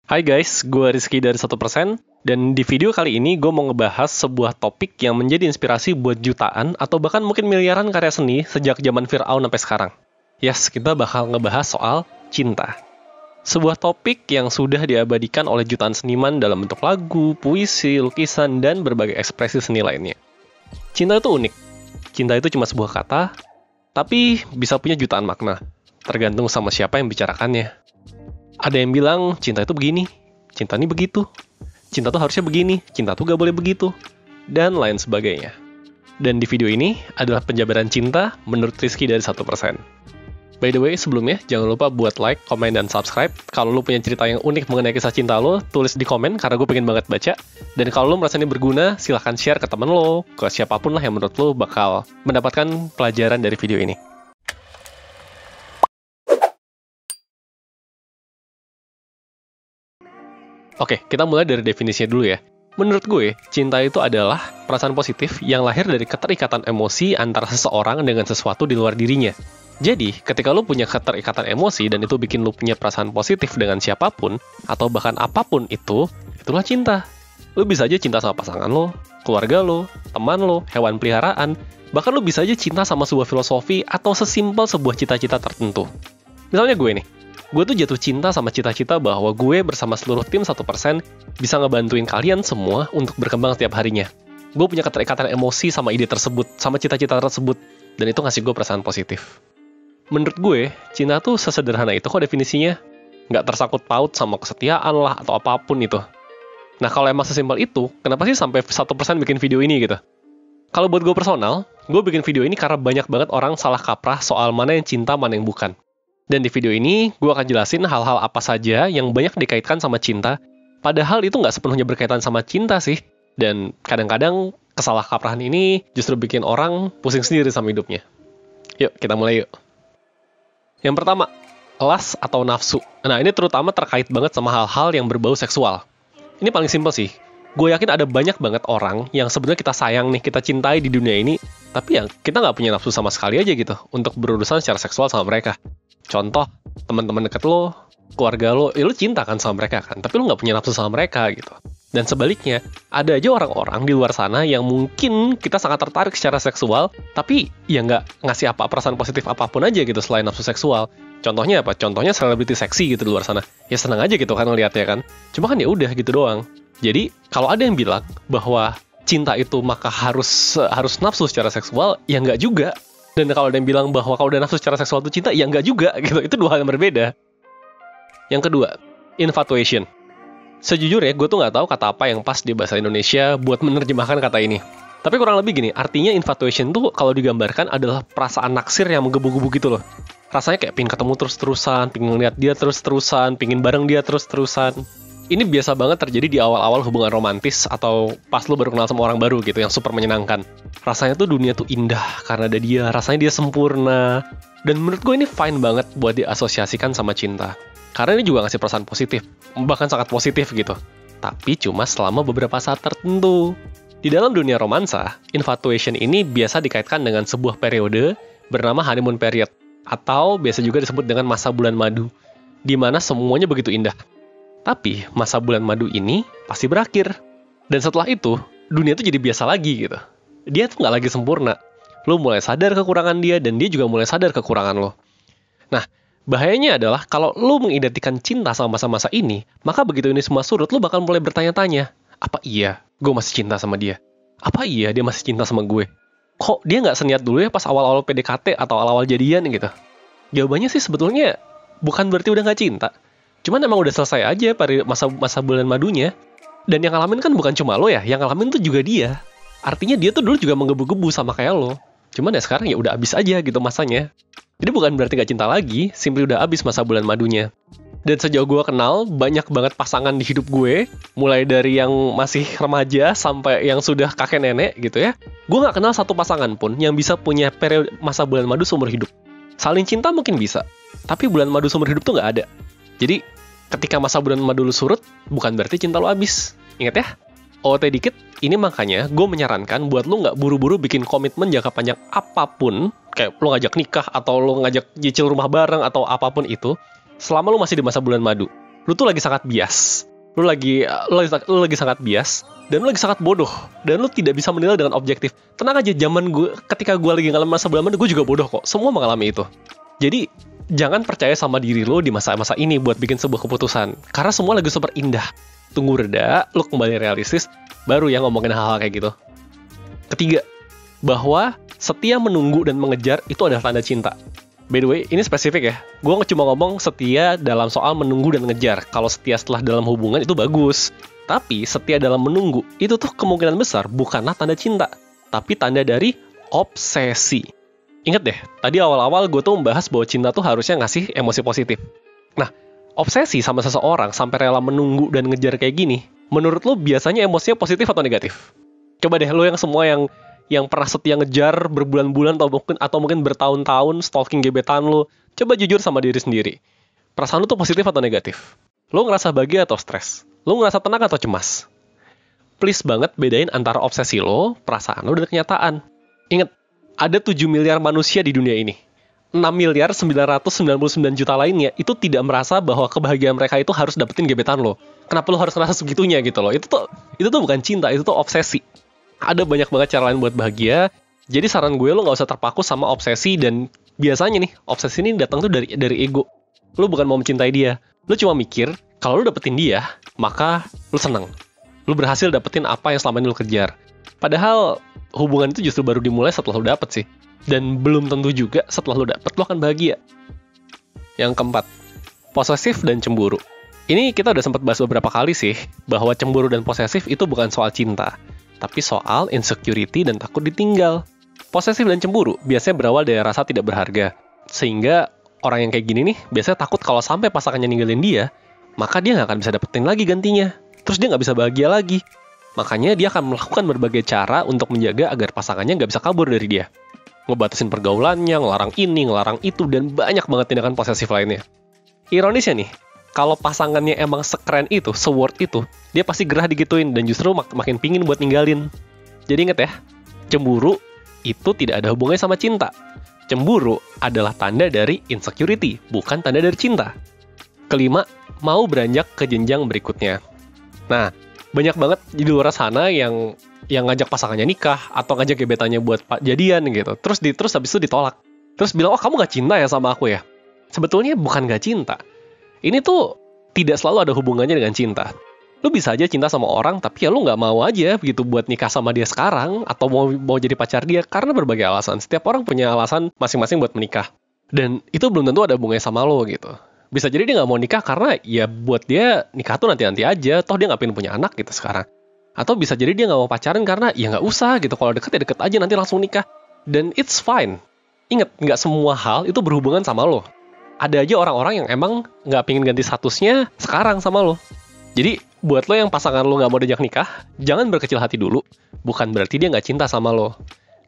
Hai guys, gue Rizky dari 1%, dan di video kali ini gue mau ngebahas sebuah topik yang menjadi inspirasi buat jutaan atau bahkan mungkin miliaran karya seni sejak zaman Fir'aun sampai sekarang. Yes, kita bakal ngebahas soal cinta. Sebuah topik yang sudah diabadikan oleh jutaan seniman dalam bentuk lagu, puisi, lukisan, dan berbagai ekspresi seni lainnya. Cinta itu unik. Cinta itu cuma sebuah kata, tapi bisa punya jutaan makna, tergantung sama siapa yang bicarakannya. Ada yang bilang, cinta itu begini, cinta ini begitu, cinta tuh harusnya begini, cinta tuh gak boleh begitu, dan lain sebagainya. Dan di video ini adalah penjabaran cinta menurut Rizky dari 1%. By the way, sebelumnya, jangan lupa buat like, komen, dan subscribe. Kalau lo punya cerita yang unik mengenai kisah cinta lo, tulis di komen, karena gue pengen banget baca. Dan kalau lo merasa ini berguna, silahkan share ke temen lo, ke siapapun lah yang menurut lo bakal mendapatkan pelajaran dari video ini. Oke, kita mulai dari definisinya dulu ya. Menurut gue, cinta itu adalah perasaan positif yang lahir dari keterikatan emosi antara seseorang dengan sesuatu di luar dirinya. Jadi, ketika lo punya keterikatan emosi dan itu bikin lo punya perasaan positif dengan siapapun, atau bahkan apapun itu, itulah cinta. Lo bisa aja cinta sama pasangan lo, keluarga lo, teman lo, hewan peliharaan, bahkan lo bisa aja cinta sama sebuah filosofi atau sesimpel sebuah cita-cita tertentu. Misalnya gue nih, gue tuh jatuh cinta sama cita-cita bahwa gue bersama seluruh tim 1% bisa ngebantuin kalian semua untuk berkembang setiap harinya. Gue punya keterikatan emosi sama ide tersebut, sama cita-cita tersebut, dan itu ngasih gue perasaan positif. Menurut gue, cinta tuh sesederhana itu kok definisinya. Nggak tersangkut paut sama kesetiaan lah atau apapun itu. Nah kalau emang sesimpel itu, kenapa sih sampai 1% bikin video ini gitu? Kalau buat gue personal, gue bikin video ini karena banyak banget orang salah kaprah soal mana yang cinta, mana yang bukan. Dan di video ini, gue akan jelasin hal-hal apa saja yang banyak dikaitkan sama cinta, padahal itu nggak sepenuhnya berkaitan sama cinta sih. Dan kadang-kadang kesalahkaprahan ini justru bikin orang pusing sendiri sama hidupnya. Yuk, kita mulai yuk. Yang pertama, lust atau nafsu. Nah, ini terutama terkait banget sama hal-hal yang berbau seksual. Ini paling simpel sih. Gue yakin ada banyak banget orang yang sebenarnya kita sayang nih, kita cintai di dunia ini, tapi ya kita nggak punya nafsu sama sekali aja gitu untuk berurusan secara seksual sama mereka. Contoh, teman-teman deket lo, keluarga lo, ya lo cinta kan sama mereka kan, tapi lo nggak punya nafsu sama mereka gitu. Dan sebaliknya, ada aja orang-orang di luar sana yang mungkin kita sangat tertarik secara seksual, tapi ya nggak ngasih perasaan positif apapun aja gitu selain nafsu seksual. Contohnya apa? Contohnya selebriti seksi gitu di luar sana. Ya seneng aja gitu kan ngeliatnya kan. Cuma kan ya udah gitu doang. Jadi, kalau ada yang bilang bahwa cinta itu maka harus nafsu secara seksual, ya nggak juga. Dan kalau ada yang bilang bahwa kalau udah nafsu secara seksual itu cinta, ya nggak juga gitu. Itu dua hal yang berbeda. Yang kedua, infatuation. Sejujurnya, gue tuh nggak tahu kata apa yang pas di bahasa Indonesia buat menerjemahkan kata ini. Tapi kurang lebih gini, artinya infatuation tuh kalau digambarkan adalah perasaan naksir yang menggebu-gebu gitu loh. Rasanya kayak pingin ketemu terus-terusan, pingin ngeliat dia terus-terusan, pingin bareng dia terus-terusan. Ini biasa banget terjadi di awal-awal hubungan romantis atau pas lo baru kenal sama orang baru gitu yang super menyenangkan. Rasanya tuh dunia tuh indah karena ada dia, rasanya dia sempurna. Dan menurut gue ini fine banget buat diasosiasikan sama cinta. Karena ini juga ngasih perasaan positif, bahkan sangat positif gitu. Tapi cuma selama beberapa saat tertentu. Di dalam dunia romansa, infatuation ini biasa dikaitkan dengan sebuah periode bernama honeymoon period. Atau biasa juga disebut dengan masa bulan madu, di mana semuanya begitu indah. Tapi masa bulan madu ini pasti berakhir. Dan setelah itu, dunia tuh jadi biasa lagi gitu. Dia tuh nggak lagi sempurna. Lo mulai sadar kekurangan dia, dan dia juga mulai sadar kekurangan lo. Nah, bahayanya adalah kalau lo mengidentikan cinta sama masa-masa ini, maka begitu ini semua surut, lo bakal mulai bertanya-tanya, apa iya gue masih cinta sama dia? Apa iya dia masih cinta sama gue? Kok dia nggak seniat dulu ya pas awal-awal PDKT atau awal-awal jadian gitu? Jawabannya sih sebetulnya bukan berarti udah nggak cinta. Cuman emang udah selesai aja pada masa bulan madunya. Dan yang ngalamin kan bukan cuma lo ya, yang ngalamin tuh juga dia. Artinya dia tuh dulu juga menggebu-gebu sama kayak lo. Cuman ya sekarang ya udah abis aja gitu masanya. Jadi bukan berarti gak cinta lagi, simply udah abis masa bulan madunya. Dan sejauh gue kenal, banyak banget pasangan di hidup gue, mulai dari yang masih remaja sampai yang sudah kakek nenek gitu ya. Gue gak kenal satu pasangan pun yang bisa punya periode masa bulan madu seumur hidup. Saling cinta mungkin bisa, tapi bulan madu seumur hidup tuh gak ada. Jadi, ketika masa bulan madu lu surut, bukan berarti cinta lu habis. Ingat ya? OOT dikit, ini makanya gue menyarankan buat lu nggak buru-buru bikin komitmen jangka panjang apapun, kayak lu ngajak nikah, atau lu ngajak cicil rumah bareng, atau apapun itu, selama lu masih di masa bulan madu. lu tuh lagi sangat bias. Lu lagi sangat bias, dan lu lagi sangat bodoh, dan lu tidak bisa menilai dengan objektif. Tenang aja, ketika gue lagi ngalamin masa bodoh, gue juga bodoh kok. Semua mengalami itu. Jadi, jangan percaya sama diri lu di masa-masa ini buat bikin sebuah keputusan. Karena semua lagi super indah. Tunggu reda, lu kembali realistis, baru ya ngomongin hal-hal kayak gitu. Ketiga, bahwa setia menunggu dan mengejar itu adalah tanda cinta. By the way, ini spesifik ya. Gue cuma ngomong setia dalam soal menunggu dan ngejar. Kalau setia setelah dalam hubungan itu bagus. Tapi setia dalam menunggu, itu tuh kemungkinan besar bukanlah tanda cinta. Tapi tanda dari obsesi. Ingat deh, tadi awal-awal gue tuh membahas bahwa cinta tuh harusnya ngasih emosi positif. Nah, obsesi sama seseorang sampai rela menunggu dan ngejar kayak gini, menurut lo biasanya emosinya positif atau negatif? Coba deh, lo yang semua yang pernah setia ngejar berbulan-bulan atau mungkin bertahun-tahun stalking gebetan lo, coba jujur sama diri sendiri. Perasaan lo tuh positif atau negatif? Lo ngerasa bahagia atau stres? Lo ngerasa tenang atau cemas? Please banget bedain antara obsesi lo, perasaan lo, dan kenyataan. Ingat, ada 7 miliar manusia di dunia ini. 6 miliar 999 juta lainnya itu tidak merasa bahwa kebahagiaan mereka itu harus dapetin gebetan lo. Kenapa lo harus ngerasa segitunya gitu loh? Itu tuh bukan cinta, itu tuh obsesi. Ada banyak banget cara lain buat bahagia. Jadi saran gue, lo gak usah terpaku sama obsesi. Dan biasanya nih, obsesi ini datang tuh dari ego. Lo bukan mau mencintai dia. Lo cuma mikir, kalau lo dapetin dia, maka lo seneng. Lo berhasil dapetin apa yang selama ini lo kejar. Padahal hubungan itu justru baru dimulai setelah lo dapet sih. Dan belum tentu juga setelah lo dapet, lo akan bahagia. Yang keempat, posesif dan cemburu. Ini kita udah sempat bahas beberapa kali sih, bahwa cemburu dan posesif itu bukan soal cinta, tapi soal insecurity dan takut ditinggal. Posesif dan cemburu biasanya berawal dari rasa tidak berharga. Sehingga orang yang kayak gini nih biasanya takut kalau sampai pasangannya ninggalin dia, maka dia nggak akan bisa dapetin lagi gantinya. Terus dia nggak bisa bahagia lagi. Makanya dia akan melakukan berbagai cara untuk menjaga agar pasangannya nggak bisa kabur dari dia. Ngebatasin pergaulannya, ngelarang ini, ngelarang itu, dan banyak banget tindakan posesif lainnya. Ironisnya nih, kalau pasangannya emang sekeren itu, se-worth itu, dia pasti gerah digituin dan justru makin pingin buat ninggalin. Jadi inget ya, cemburu itu tidak ada hubungannya sama cinta. Cemburu adalah tanda dari insecurity, bukan tanda dari cinta. Kelima, mau beranjak ke jenjang berikutnya. Nah, banyak banget di luar sana yang ngajak pasangannya nikah atau ngajak gebetannya buat jadian gitu. Terus habis itu ditolak. Terus bilang, "Oh, kamu gak cinta ya sama aku ya?" Sebetulnya bukan gak cinta. Ini tuh tidak selalu ada hubungannya dengan cinta. Lu bisa aja cinta sama orang, tapi ya lu gak mau aja begitu buat nikah sama dia sekarang, atau mau jadi pacar dia, karena berbagai alasan. Setiap orang punya alasan masing-masing buat menikah. Dan itu belum tentu ada hubungannya sama lo gitu. Bisa jadi dia gak mau nikah karena ya buat dia nikah tuh nanti-nanti aja, toh dia gak pengen punya anak gitu sekarang. Atau bisa jadi dia gak mau pacaran karena ya gak usah gitu, kalau deket ya deket aja, nanti langsung nikah. Dan it's fine. Ingat, gak semua hal itu berhubungan sama lo. Ada aja orang-orang yang emang gak pengen ganti statusnya sekarang sama lo. Jadi, buat lo yang pasangan lo gak mau diajak nikah, jangan berkecil hati dulu. Bukan berarti dia gak cinta sama lo.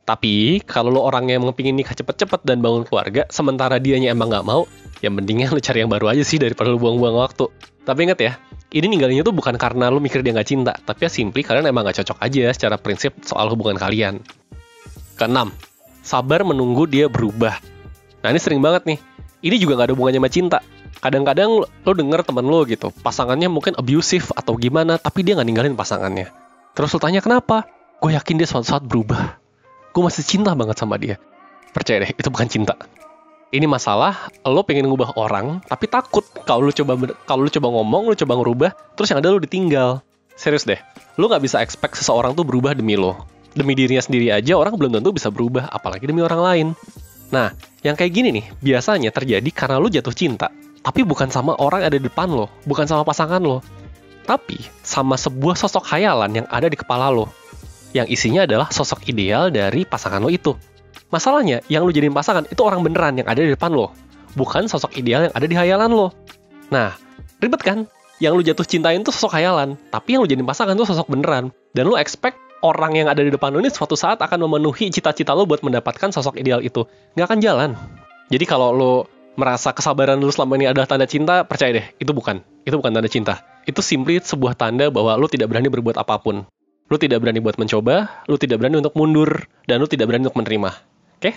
Tapi, kalau lo orang yang pengen nikah cepet-cepet dan bangun keluarga, sementara dianya emang gak mau, ya mendingan lo cari yang baru aja sih daripada lo buang-buang waktu. Tapi ingat ya, ini ninggalinnya tuh bukan karena lo mikir dia gak cinta, tapi ya simply kalian emang gak cocok aja secara prinsip soal hubungan kalian. Keenam, sabar menunggu dia berubah. Nah ini sering banget nih, ini juga gak ada hubungannya sama cinta. Kadang-kadang lo denger temen lo gitu, pasangannya mungkin abusive atau gimana, tapi dia gak ninggalin pasangannya. Terus lo tanya kenapa? Gue yakin dia suatu saat berubah. Gue masih cinta banget sama dia. Percaya deh, itu bukan cinta. Ini masalah, lo pengen ngubah orang, tapi takut kalau lo coba ngomong, lo coba ngerubah, terus yang ada lo ditinggal. Serius deh, lo gak bisa expect seseorang tuh berubah demi lo. Demi dirinya sendiri aja, orang belum tentu bisa berubah, apalagi demi orang lain. Nah, yang kayak gini nih, biasanya terjadi karena lo jatuh cinta. Tapi bukan sama orang yang ada di depan lo, bukan sama pasangan lo. Tapi sama sebuah sosok khayalan yang ada di kepala lo. Yang isinya adalah sosok ideal dari pasangan lo itu. Masalahnya, yang lo jadiin pasangan itu orang beneran yang ada di depan lo. Bukan sosok ideal yang ada di khayalan lo. Nah, ribet kan? Yang lo jatuh cintain tuh sosok khayalan. Tapi yang lo jadiin pasangan tuh sosok beneran. Dan lo expect orang yang ada di depan lo ini suatu saat akan memenuhi cita-cita lo buat mendapatkan sosok ideal itu. Nggak akan jalan. Jadi kalau lo merasa kesabaran lu selama ini adalah tanda cinta, percaya deh, itu bukan tanda cinta. Itu simply sebuah tanda bahwa lu tidak berani berbuat apapun. Lu tidak berani buat mencoba, lu tidak berani untuk mundur, dan lu tidak berani untuk menerima. Oke?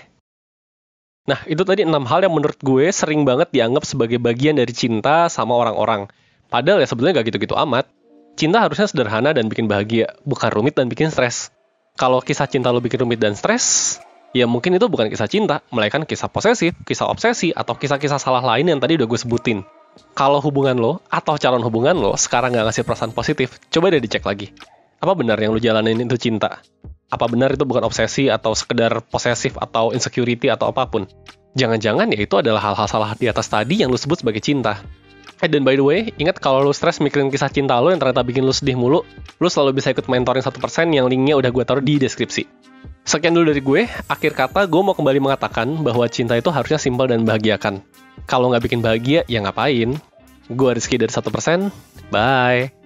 Nah, itu tadi 6 hal yang menurut gue sering banget dianggap sebagai bagian dari cinta sama orang-orang. Padahal ya sebenarnya gak gitu-gitu amat. Cinta harusnya sederhana dan bikin bahagia, bukan rumit dan bikin stres. Kalau kisah cinta lo bikin rumit dan stres, ya mungkin itu bukan kisah cinta, melainkan kisah posesif, kisah obsesi, atau kisah-kisah salah lain yang tadi udah gue sebutin. Kalau hubungan lo, atau calon hubungan lo, sekarang gak ngasih perasaan positif, coba deh dicek lagi. Apa benar yang lo jalanin itu cinta? Apa benar itu bukan obsesi, atau sekedar posesif, atau insecurity, atau apapun? Jangan-jangan ya itu adalah hal-hal salah di atas tadi yang lo sebut sebagai cinta. Dan by the way, ingat kalau lo stres mikirin kisah cinta lo yang ternyata bikin lo sedih mulu, lo selalu bisa ikut mentoring 1% yang linknya udah gue taruh di deskripsi. Sekian dulu dari gue, akhir kata gue mau kembali mengatakan bahwa cinta itu harusnya simpel dan membahagiakan. Kalau nggak bikin bahagia, ya ngapain? Gue Rizky dari 1%, bye!